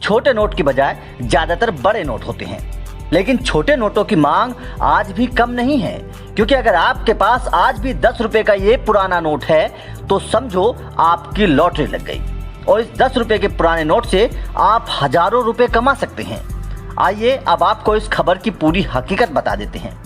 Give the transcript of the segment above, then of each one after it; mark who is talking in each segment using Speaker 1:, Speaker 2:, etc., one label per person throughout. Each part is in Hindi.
Speaker 1: छोटे नोट की बजाय ज्यादातर बड़े नोट होते हैं, लेकिन छोटे नोटों की मांग आज भी कम नहीं है। क्योंकि अगर आपके पास आज भी 10 रुपए का ये पुराना नोट है तो समझो आपकी लॉटरी लग गई और इस 10 रुपए के पुराने नोट से आप हजारों रुपए कमा सकते हैं। आइए अब आपको इस खबर की पूरी हकीकत बता देते हैं।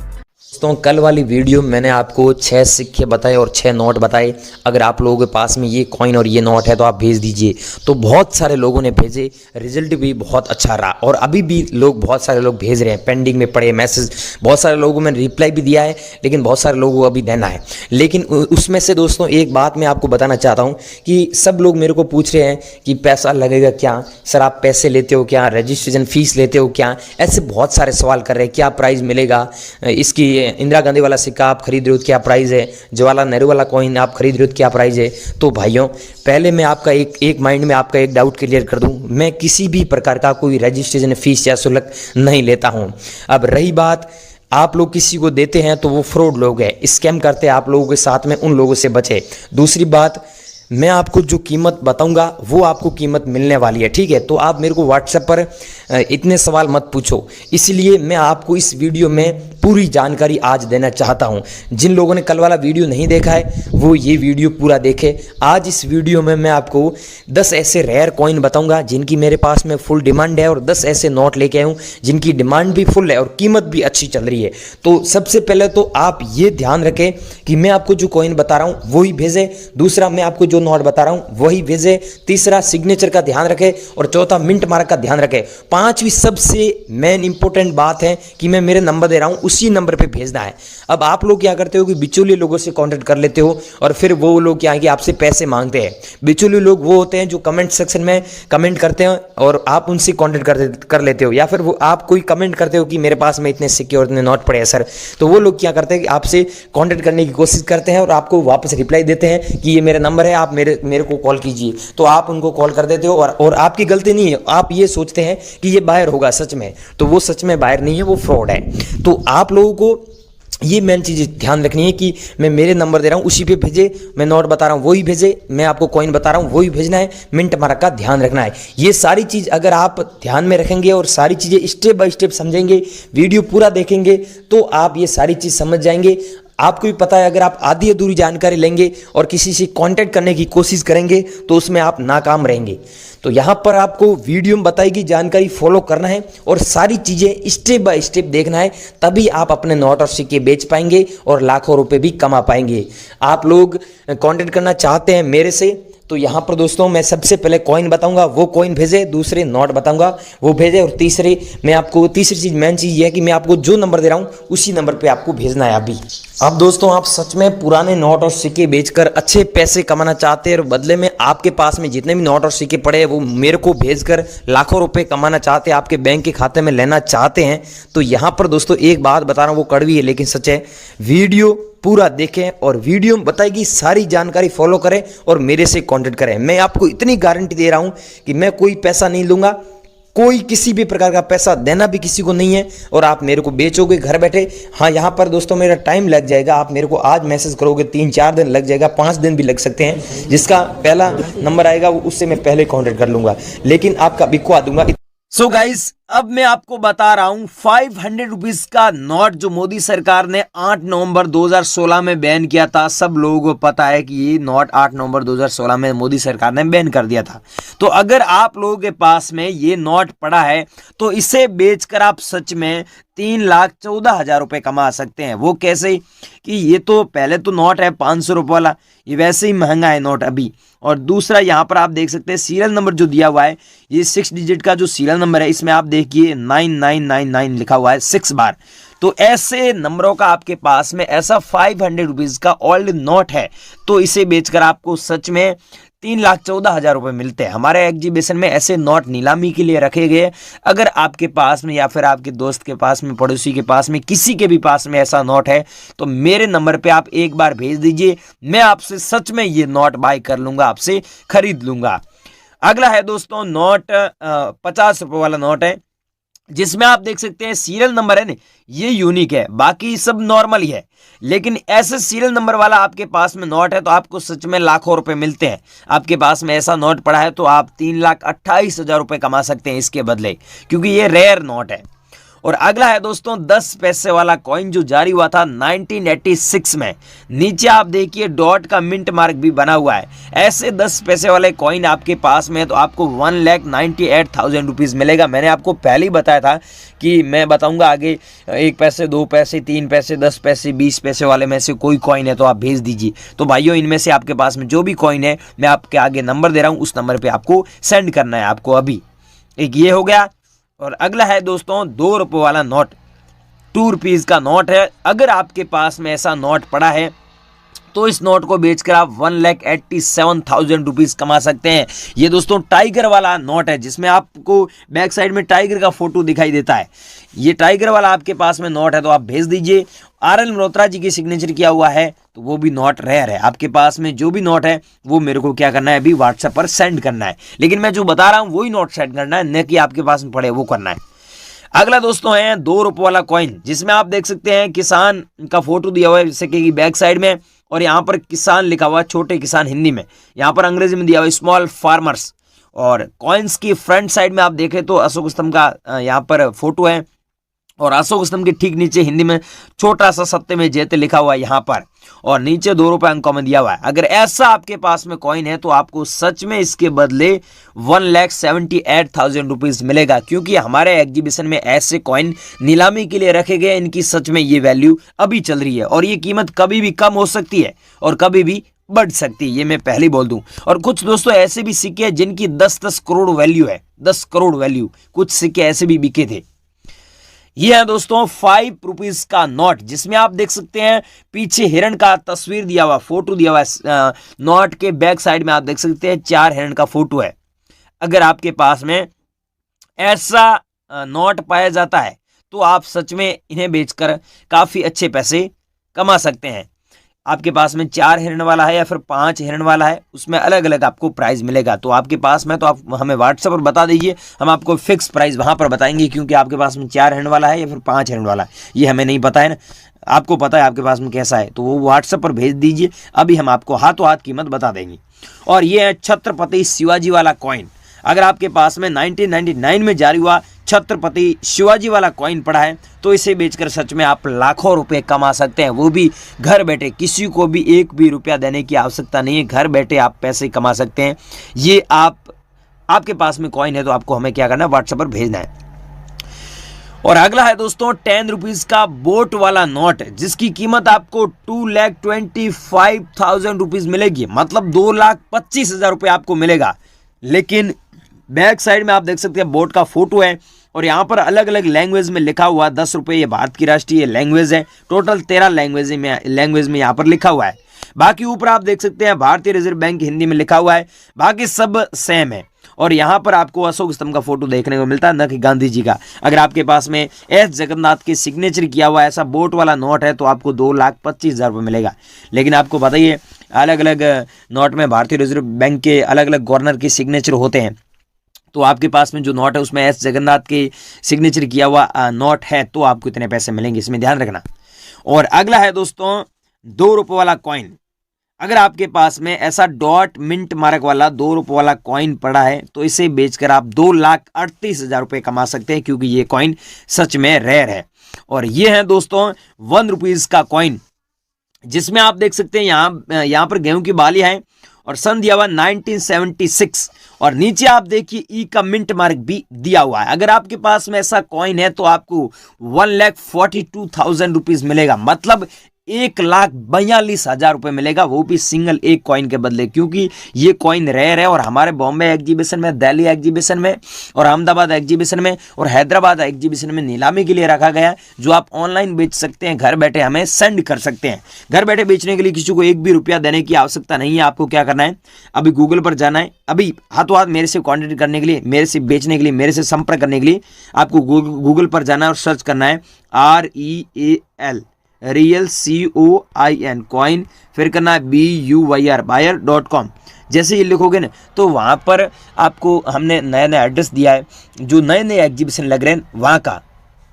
Speaker 2: दोस्तों, कल वाली वीडियो में मैंने आपको 6 सिक्के बताए और 6 नोट बताए। अगर आप लोगों के पास में ये कॉइन और ये नोट है तो आप भेज दीजिए। तो बहुत सारे लोगों ने भेजे, रिजल्ट भी बहुत अच्छा रहा और अभी भी बहुत सारे लोग भेज रहे हैं। पेंडिंग में पड़े मैसेज बहुत सारे लोगों में रिप्लाई भी दिया है, लेकिन बहुत सारे लोगों को अभी देना है। लेकिन उसमें से दोस्तों एक बात मैं आपको बताना चाहता हूँ कि सब लोग मेरे को पूछ रहे हैं कि पैसा लगेगा क्या, सर आप पैसे लेते हो क्या, रजिस्ट्रेशन फीस लेते हो क्या, ऐसे बहुत सारे सवाल कर रहे हैं। क्या प्राइस मिलेगा इसकी, इंदिरा गांधी वाला सिक्का आप खरीद रहे हो क्या प्राइस है, जवाहरलाल नेहरू वाला कॉइन आप खरीद रहे हो क्या प्राइस है। तो भाइयों, पहले मैं आपका एक माइंड में आपका एक डाउट क्लियर कर दूं, मैं किसी भी प्रकार का कोई रजिस्ट्रेशन फीस या शुल्क नहीं लेता हूं। अब रही बात, आप लोग किसी को देते हैं तो वो फ्रॉड लोग हैं, स्कैम करते हैं आप लोगों के साथ में, उन लोगों से बचे। दूसरी बात, मैं आपको जो कीमत बताऊंगा वो आपको कीमत मिलने वाली है, ठीक है। तो आप मेरे को व्हाट्सएप पर इतने सवाल मत पूछो, इसलिए मैं आपको इस वीडियो में पूरी जानकारी आज देना चाहता हूं। जिन लोगों ने कल वाला वीडियो नहीं देखा है वो ये वीडियो पूरा देखे। आज इस वीडियो में मैं आपको 10 ऐसे रेयर कॉइन बताऊंगा जिनकी मेरे पास में फुल डिमांड है और 10 ऐसे नोट लेके आया हूं जिनकी डिमांड भी फुल है और कीमत भी अच्छी चल रही है। तो सबसे पहले तो आप ये ध्यान रखें कि मैं आपको जो कॉइन बता रहा हूं वही भेजे। दूसरा, मैं आपको जो नोट बता रहा हूं वही भेजे। तीसरा, सिग्नेचर का ध्यान रखें और चौथा, मिंट मार्क का ध्यान रखें। पांचवी सबसे मेन इंपॉर्टेंट बात है कि मैं मेरे नंबर दे रहा हूं उसी नंबर पे भेजना है। अब आप लोग क्या करते हो कि बिचौलिए लोगों से कांटेक्ट कर लेते हो और फिर वो लोग क्या है कि आपसे पैसे मांगते हैं। बिचौलिए लोग वो होते हैं जो कमेंट सेक्शन में कमेंट करते हैं और आप उनसे कांटेक्ट कर लेते हो, या फिर वो आप कोई कमेंट करते हो कि मेरे पास में इतने सिक्के और इतने नोट पड़े हैं सर। तो वो लोग क्या करते हैं कि आपसे कांटेक्ट करने की कोशिश करते हैं और आपको वापस रिप्लाई देते हैं कि ये मेरा नंबर है, आप मेरे को कॉल कीजिए। तो आप उनको कॉल कर देते हो और आपकी गलती नहीं है, आप ये सोचते हैं कि ये बाहर होगा सच में, तो वो सच में बाहर नहीं है, वो फ्रॉड है। तो आप लोगों को ये मेन चीज़ ध्यान रखनी है कि मैं मेरे नंबर दे रहा हूँ उसी पे भेजे, मैं नोट बता रहा हूँ वही भेजे, मैं आपको कॉइन बता रहा हूँ वही भेजना है, मिंट मार्क का ध्यान रखना है। ये सारी चीज़ अगर आप ध्यान में रखेंगे और सारी चीज़ें स्टेप बाय स्टेप समझेंगे, वीडियो पूरा देखेंगे, तो आप ये सारी चीज़ समझ जाएंगे। आपको भी पता है, अगर आप आधी अधूरी जानकारी लेंगे और किसी से कांटेक्ट करने की कोशिश करेंगे तो उसमें आप नाकाम रहेंगे। तो यहाँ पर आपको वीडियो में बताई गई जानकारी फॉलो करना है और सारी चीज़ें स्टेप बाय स्टेप देखना है, तभी आप अपने नोट और सिक्के बेच पाएंगे और लाखों रुपए भी कमा पाएंगे। आप लोग कांटेक्ट करना चाहते हैं मेरे से, तो यहाँ पर दोस्तों मैं सबसे पहले कॉइन बताऊंगा वो कॉइन भेजे, दूसरे नोट बताऊंगा वो भेजे, और तीसरी चीज़ मेन चीज़ ये है कि मैं आपको जो नंबर दे रहा हूँ उसी नंबर पे आपको भेजना है अभी। अब दोस्तों, आप सच में पुराने नोट और सिक्के बेचकर अच्छे पैसे कमाना चाहते हैं और बदले में आपके पास में जितने भी नोट और सिक्के पड़े हैं वो मेरे को भेजकर लाखों रुपए कमाना चाहते हैं, आपके बैंक के खाते में लेना चाहते हैं, तो यहाँ पर दोस्तों एक बात बता रहा हूँ, वो कड़वी है लेकिन सच है। वीडियो पूरा देखें और वीडियो में बताएगी सारी जानकारी फॉलो करें और मेरे से कांटेक्ट करें। मैं आपको इतनी गारंटी दे रहा हूं कि मैं कोई पैसा नहीं लूंगा, कोई किसी भी प्रकार का पैसा देना भी किसी को नहीं है, और आप मेरे को बेचोगे घर बैठे। हाँ, यहाँ पर दोस्तों मेरा टाइम लग जाएगा, आप मेरे को आज मैसेज करोगे 3-4 दिन लग जाएगा, 5 दिन भी लग सकते हैं। जिसका पहला नंबर आएगा उससे मैं पहले कांटेक्ट कर लूंगा, लेकिन आपका बिकवा दूंगा।
Speaker 3: सो गाइस, अब मैं आपको बता रहा हूं 500 रुपीज का नोट जो मोदी सरकार ने 8 नवंबर 2016 में बैन किया था। सब लोगों को पता है कि ये नोट 8 नवंबर 2016 में मोदी सरकार ने बैन कर दिया था। तो अगर आप लोगों के पास में ये नोट पड़ा है तो इसे बेचकर आप सच में 3,14,000 रुपए कमा सकते हैं। वो कैसे कि ये तो पहले तो नोट है 500 रुपये वाला, ये वैसे ही महंगा है नोट अभी। और दूसरा, यहाँ पर आप देख सकते हैं सीरियल नंबर जो दिया हुआ है, ये 6 डिजिट का जो सीरियल नंबर है, इसमें आप देखिए 9999 लिखा हुआ है 6 बार। तो ऐसे नंबरों का आपके पास में ऐसा 500 रुपीज का ओल्ड नोट है, तो इसे बेचकर आपको सच में 3,14,000 रुपए मिलते हैं। हमारे एग्जीबिशन में ऐसे नोट नीलामी के लिए रखे गए। अगर आपके पास में या फिर आपके दोस्त के पास में, पड़ोसी के पास में, किसी के भी पास में ऐसा नोट है तो मेरे नंबर पे आप एक बार भेज दीजिए, मैं आपसे सच में ये नोट बाय कर लूंगा, आपसे खरीद लूंगा। अगला है दोस्तों नोट 50 रुपए वाला नोट है। जिसमें आप देख सकते हैं सीरियल नंबर है ना, ये यूनिक है, बाकी सब नॉर्मल ही है। लेकिन ऐसे सीरियल नंबर वाला आपके पास में नोट है तो आपको सच में लाखों रुपए मिलते हैं। आपके पास में ऐसा नोट पड़ा है तो आप 3,28,000 रुपए कमा सकते हैं इसके बदले, क्योंकि ये रेयर नोट है। और अगला है दोस्तों 10 पैसे वाला कॉइन जो जारी हुआ था 1986 में। नीचे आप देखिए डॉट का मिंट मार्क भी बना हुआ है। ऐसे 10 पैसे वाले कॉइन आपके पास में है तो आपको 1,98,000 रुपीज़ मिलेगा। मैंने आपको पहले ही बताया था कि मैं बताऊंगा आगे 1 पैसे, 2 पैसे, 3 पैसे, 10 पैसे, 20 पैसे वाले में से कोई कॉइन है तो आप भेज दीजिए। तो भाइयों इनमें से आपके पास में जो भी कॉइन है मैं आपके आगे नंबर दे रहा हूँ, उस नंबर पर आपको सेंड करना है आपको अभी। एक ये हो गया। और अगला है दोस्तों 2 रुपये वाला नोट, 2 रुपीज़ का नोट है। अगर आपके पास में ऐसा नोट पड़ा है तो इस नोट को बेचकर आप 1,87,000 रुपीज़ कमा सकते हैं। ये दोस्तों टाइगर वाला नोट है जिसमें आपको बैक साइड में टाइगर का फोटो दिखाई देता है। ये टाइगर वाला आपके पास में नोट है तो आप भेज दीजिए। RL मल्होत्रा जी की सिग्नेचर किया हुआ है तो वो भी नोट रेयर है। आपके पास में जो भी नोट है वो मेरे को क्या करना है, अभी व्हाट्सएप पर सेंड करना है। लेकिन मैं जो बता रहा हूँ वही नोट सेंड करना है, न कि आपके पास में पड़े वो करना है। अगला दोस्तों है 2 रुपये वाला कॉइन, जिसमें आप देख सकते हैं किसान का फोटो दिया हुआ है जैसे कि बैक साइड में, और यहाँ पर किसान लिखा हुआ है, छोटे किसान हिंदी में, यहाँ पर अंग्रेजी में दिया हुआ है स्मॉल फार्मर्स। और कॉइन्स की फ्रंट साइड में आप देखें तो अशोक स्तंभ का यहाँ पर फोटो है, और अशोक स्तंभ के ठीक नीचे हिंदी में छोटा सा सत्य में जयते लिखा हुआ है यहाँ पर, और नीचे 2 रुपये अंकों में दिया हुआ है। अगर ऐसा आपके पास में कॉइन है तो आपको सच में इसके बदले 1,78,000 रुपीज़ मिलेगा, क्योंकि हमारे एग्जीबिशन में ऐसे कॉइन नीलामी के लिए रखे गए। इनकी सच में ये वैल्यू अभी चल रही है और ये कीमत कभी भी कम हो सकती है और कभी भी बढ़ सकती है, ये मैं पहले बोल दूं। और कुछ दोस्तों ऐसे भी सिक्के हैं जिनकी 10-10 करोड़ वैल्यू है, 10 करोड़ वैल्यू। कुछ सिक्के ऐसे भी बिके थे। ये है दोस्तों 5 रुपीज का नोट, जिसमें आप देख सकते हैं पीछे हिरण का तस्वीर दिया हुआ, फोटो दिया हुआ है। नोट के बैक साइड में आप देख सकते हैं 4 हिरण का फोटो है। अगर आपके पास में ऐसा नोट पाया जाता है तो आप सच में इन्हें बेचकर काफी अच्छे पैसे कमा सकते हैं। आपके पास में 4 हिरण वाला है या फिर 5 हिरण वाला है, उसमें अलग अलग आपको प्राइस मिलेगा। तो आपके पास में तो आप हमें व्हाट्सएप पर बता दीजिए, हम आपको फिक्स प्राइस वहां पर बताएंगे, क्योंकि आपके पास में 4 हिरण वाला है या फिर 5 हिरण वाला है ये हमें नहीं पता है ना। आपको पता है आपके पास में कैसा है तो वो व्हाट्सएप पर भेज दीजिए, अभी हम आपको हाथों हाथ कीमत बता देंगे। और ये है छत्रपति शिवाजी वाला कॉइन। अगर आपके पास में 1999 में जारी हुआ छत्रपति शिवाजी वाला कॉइन पड़ा है तो इसे बेचकर सच में आप लाखों रुपए कमा सकते हैं, वो भी घर बैठे। किसी को भी 1 भी रुपया देने की आवश्यकता नहीं है, घर बैठे आप पैसे कमा सकते हैं। ये आपके पास में कॉइन है तो आपको हमें क्या करना है, व्हाट्सएप पर भेजना है। और अगला है दोस्तों 10 रुपीज का बोट वाला नोट, जिसकी कीमत आपको 2,25,000 रुपीज मिलेगी, मतलब 2,25,000 रुपये आपको मिलेगा। लेकिन बैक साइड में आप देख सकते हैं बोट का फोटो है और यहाँ पर अलग अलग लैंग्वेज में लिखा हुआ 10 रुपये, ये भारत की राष्ट्रीय लैंग्वेज है। टोटल 13 लैंग्वेज में यहाँ पर लिखा हुआ है। बाकी ऊपर आप देख सकते हैं भारतीय रिजर्व बैंक हिंदी में लिखा हुआ है, बाकी सब सेम है। और यहाँ पर आपको अशोक स्तंभ का फोटो देखने को मिलता है, न कि गांधी जी का। अगर आपके पास में एस जगन्नाथ के सिग्नेचर किया हुआ ऐसा बोट वाला नोट है तो आपको 2,25,000 रुपये मिलेगा। लेकिन आपको बताइए अलग अलग नोट में भारतीय रिजर्व बैंक के अलग अलग गवर्नर के सिग्नेचर होते हैं, तो आपके पास में जो नोट है उसमें एस जगन्नाथ के सिग्नेचर किया हुआ नोट है तो आपको इतने पैसे मिलेंगे, इसमें ध्यान रखना। और अगला है दोस्तों 2 रुपये वाला कॉइन। अगर आपके पास में ऐसा डॉट मिंट मार्क वाला 2 रुपये वाला कॉइन पड़ा है तो इसे बेचकर आप 2,38,000 रुपये कमा सकते हैं, क्योंकि ये कॉइन सच में रेयर है। और ये है दोस्तों 1 रुपीज का कॉइन, जिसमें आप देख सकते हैं यहाँ पर गेहूं की बाली है और सन दिया हुआ 1976, और नीचे आप देखिए ई का मिंट मार्क भी दिया हुआ है। अगर आपके पास में ऐसा कॉइन है तो आपको 1,42,000 रुपीज मिलेगा, मतलब 1,42,000 रुपये मिलेगा, वो भी सिंगल एक कॉइन के बदले, क्योंकि ये कॉइन रेयर है। और हमारे बॉम्बे एग्जीबिशन में, दिल्ली एग्जीबिशन में और अहमदाबाद एग्जीबिशन में और हैदराबाद एग्जीबिशन में नीलामी के लिए रखा गया है, जो आप ऑनलाइन बेच सकते हैं, घर बैठे हमें सेंड कर सकते हैं। घर बैठे बेचने के लिए किसी को 1 भी रुपया देने की आवश्यकता नहीं है। आपको क्या करना है, अभी गूगल पर जाना है, अभी हाथों हाथ मेरे से कॉन्टेक्ट करने के लिए, मेरे से बेचने के लिए, मेरे से संपर्क करने के लिए आपको गूगल पर जाना है और सर्च करना है REAL रियल COIN, कॉइन, फिर करना है BUYR, buyer.com। जैसे ये लिखोगे ना तो वहाँ पर आपको हमने नया नया एड्रेस दिया है, जो नए नए एग्जीबिशन लग रहे हैं वहाँ का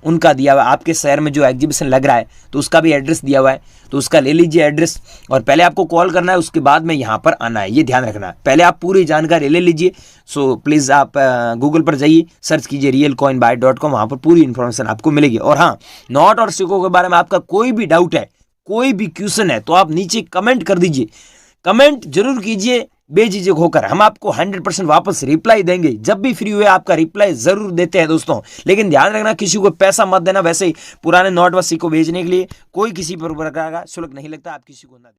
Speaker 3: उनका दिया हुआ है। आपके शहर में जो एग्जीबिशन लग रहा है तो उसका भी एड्रेस दिया हुआ है, तो उसका ले लीजिए एड्रेस, और पहले आपको कॉल करना है, उसके बाद में यहाँ पर आना है, ये ध्यान रखना है। पहले आप पूरी जानकारी ले लीजिए। सो प्लीज़ आप गूगल पर जाइए, सर्च कीजिए realcoinbuy.com, वहाँ पर पूरी इन्फॉर्मेशन आपको मिलेगी। और हाँ, नोट और सिक्कों के बारे में आपका कोई भी डाउट है, कोई भी क्वेश्चन है तो आप नीचे कमेंट कर दीजिए, कमेंट जरूर कीजिए बेझिझक होकर, हम आपको 100% वापस रिप्लाई देंगे। जब भी फ्री हुए आपका रिप्लाई जरूर देते हैं दोस्तों। लेकिन ध्यान रखना, किसी को पैसा मत देना। वैसे ही पुराने नोट व सिक्कों बेचने के लिए कोई किसी पर प्रकार का शुल्क नहीं लगता, आप किसी को ना